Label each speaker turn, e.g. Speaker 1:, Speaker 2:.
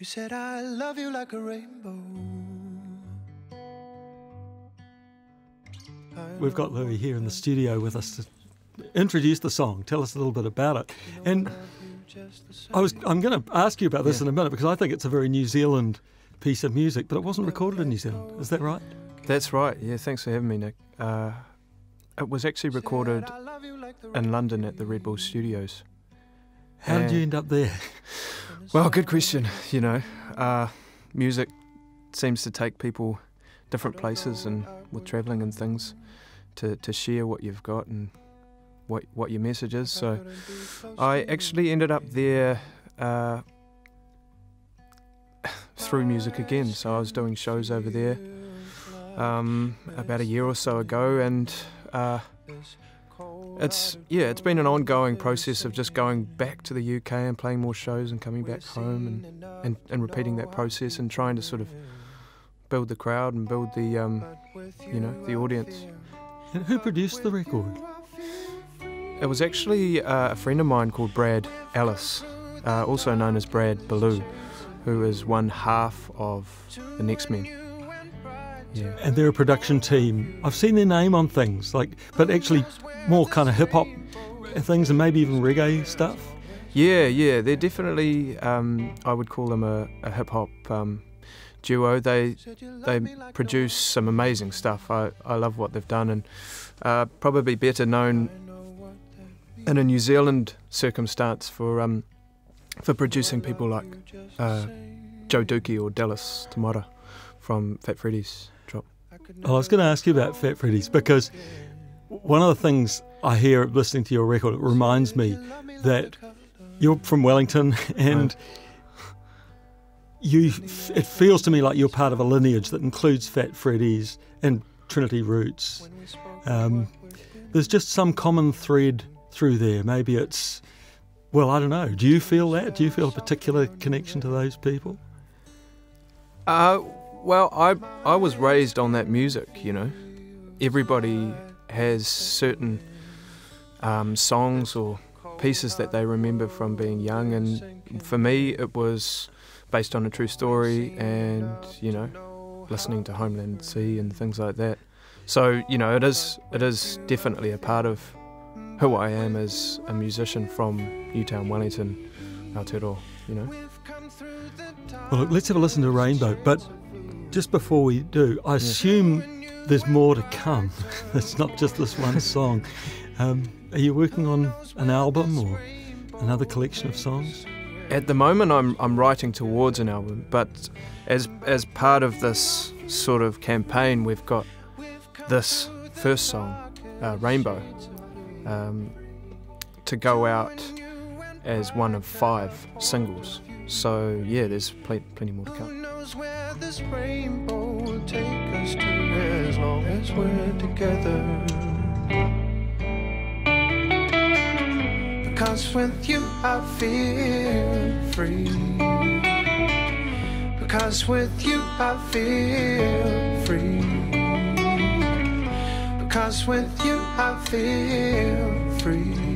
Speaker 1: You said I love you like a rainbow.
Speaker 2: We've got Louis here in the studio with us to introduce the song. Tell us a little bit about it. And I'm going to ask you about this in a minute, because I think it's a very New Zealand piece of music, but it wasn't recorded in New Zealand. Is that right?
Speaker 3: That's right. Yeah, thanks for having me, Nick. It was actually recorded in London at the Red Bull Studios.
Speaker 2: How did you end up there?
Speaker 3: Well, good question. You know, music seems to take people different places, and with travelling and things, to share what you've got and what your message is. So I actually ended up there through music again. So I was doing shows over there about a year or so ago, and it's been an ongoing process of just going back to the UK and playing more shows and coming back home and repeating that process and trying to sort of build the crowd and build the the audience.
Speaker 2: And who produced the record?
Speaker 3: It was actually a friend of mine called Brad Ellis, also known as Brad Ballou, who is one half of the Next Men. Yeah.
Speaker 2: And they're a production team. I've seen their name on things, but actually more kind of hip-hop things and maybe even reggae stuff.
Speaker 3: Yeah, they're definitely, I would call them a hip-hop duo. They produce some amazing stuff. I love what they've done, and probably better known in a New Zealand circumstance for producing people like Joe Dookie or Dallas Tamara from Fat Freddy's Drop.
Speaker 2: I was going to ask you about Fat Freddy's, because one of the things I hear listening to your record, it reminds me that you're from Wellington, and it feels to me like you're part of a lineage that includes Fat Freddy's and Trinity Roots. There's just some common thread through there. Maybe it's, well, I don't know. Do you feel that? Do you feel a particular connection to those people?
Speaker 3: Well, I was raised on that music, you know. Everybody has certain songs or pieces that they remember from being young, and for me it was based on a true story and, you know, listening to Homeland Sea and things like that. So, you know, it is definitely a part of who I am as a musician from Newtown, Wellington, Aotearoa, you know.
Speaker 2: Well, look, let's have a listen to Rainbow, but just before we do, I assume there's more to come. It's not just this one song. Are you working on an album or another collection of songs?
Speaker 3: At the moment, I'm writing towards an album, but as part of this sort of campaign, we've got this first song, Rainbow, to go out as one of 5 singles. So yeah, there's plenty more to come.
Speaker 1: Who knows where this rainbow will take us to, as long as we're together. Because with you I feel free. Because with you I feel free. Because with you I feel free.